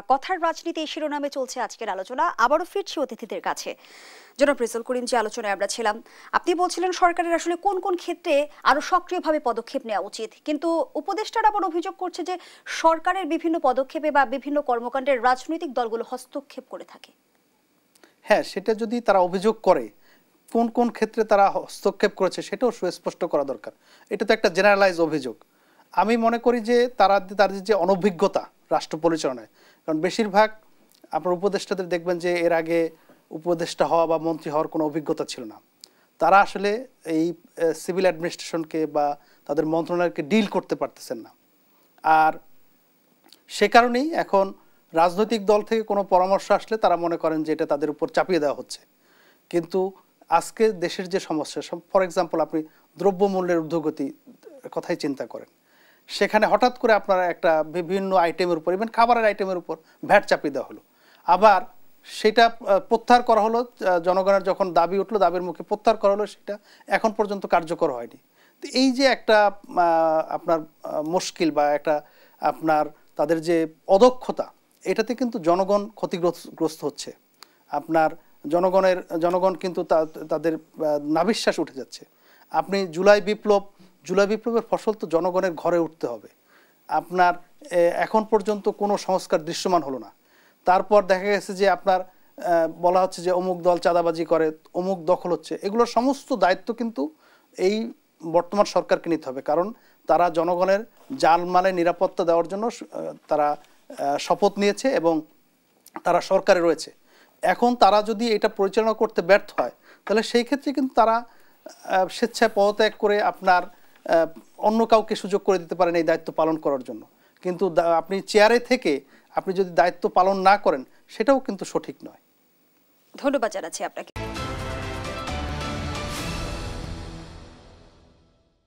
কথার রাজনীতি এই শিরোনামে চলছে আজকের আলোচনা। আবারও ফিরছি অতিথিদের কাছে। জনাব রেজাউল করিম, যে আলোচনায় আমরা ছিলাম, আপনি বলছিলেন সরকারের আসলে কোন কোন ক্ষেত্রে আরো সক্রিয়ভাবে পদক্ষেপ নেওয়া উচিত, কিন্তু উপদেষ্টারা আবার অভিযোগ করছে যে সরকারের বিভিন্ন পদক্ষেপে বা বিভিন্ন কর্মকাণ্ডের রাজনৈতিক দলগুলো হস্তক্ষেপ করে থাকে। হ্যাঁ, সেটা যদি তারা অভিযোগ করে কোন কোন ক্ষেত্রে তারা হস্তক্ষেপ করেছে সেটাও সুস্পষ্ট করা দরকার। এটা তো একটা জেনারেলাইজ অভিযোগ। আমি মনে করি যে তাদের যে অনভিজ্ঞতা রাষ্ট্র পরিচালনায়, কারণ বেশিরভাগ আপনার উপদেষ্টাদের দেখবেন যে এর আগে উপদেষ্টা হওয়া বা মন্ত্রী হওয়ার কোনো অভিজ্ঞতা ছিল না। তারা আসলে এই সিভিল অ্যাডমিনিস্ট্রেশনকে বা তাদের মন্ত্রণালয়কে ডিল করতে পারতেছেন না। আর সে কারণেই এখন রাজনৈতিক দল থেকে কোনো পরামর্শ আসলে তারা মনে করেন যে এটা তাদের উপর চাপিয়ে দেওয়া হচ্ছে। কিন্তু আজকে দেশের যে সমস্যা, ফর এক্সাম্পল আপনি দ্রব্যমূল্যের ঊর্ধ্বগতি কথাই চিন্তা করেন, সেখানে হঠাৎ করে আপনারা একটা বিভিন্ন আইটেমের উপর, ইভেন খাবারের আইটেমের উপর ভ্যাট চাপিয়ে দেওয়া হলো, আবার সেটা প্রত্যাহার করা হলো। জনগণের যখন দাবি উঠলো, দাবির মুখে প্রত্যাহার করা হলো, সেটা এখন পর্যন্ত কার্যকর হয়নি। তো এই যে একটা আপনার মুশকিল বা একটা আপনার তাদের যে অদক্ষতা, এটাতে কিন্তু জনগণ ক্ষতিগ্রস্ত হচ্ছে। আপনার জনগণ কিন্তু তাদের নাভিশ্বাস উঠে যাচ্ছে। আপনি জুলাই বিপ্লবের ফসল তো জনগণের ঘরে উঠতে হবে। আপনার এখন পর্যন্ত কোনো সংস্কার দৃশ্যমান হলো না। তারপর দেখা গেছে যে আপনার বলা হচ্ছে যে অমুক দল চাঁদাবাজি করে, অমুক দখল হচ্ছে। এগুলোর সমস্ত দায়িত্ব কিন্তু এই বর্তমান সরকারকে নিতে হবে, কারণ তারা জনগণের জানমালের নিরাপত্তা দেওয়ার জন্য তারা শপথ নিয়েছে এবং তারা সরকারে রয়েছে। এখন তারা যদি এটা পরিচালনা করতে ব্যর্থ হয়, তাহলে সেই ক্ষেত্রে কিন্তু তারা স্বেচ্ছায় পদত্যাগ করে আপনার অন্য কাউকে সুযোগ করে দিতে পারেন এই দায়িত্ব পালন করার জন্য। কিন্তু আপনি চেয়ারে থেকে আপনি যদি দায়িত্ব পালন না করেন, সেটাও কিন্তু সঠিক নয়। ধন্যবাদ জানাচ্ছি আপনাকে।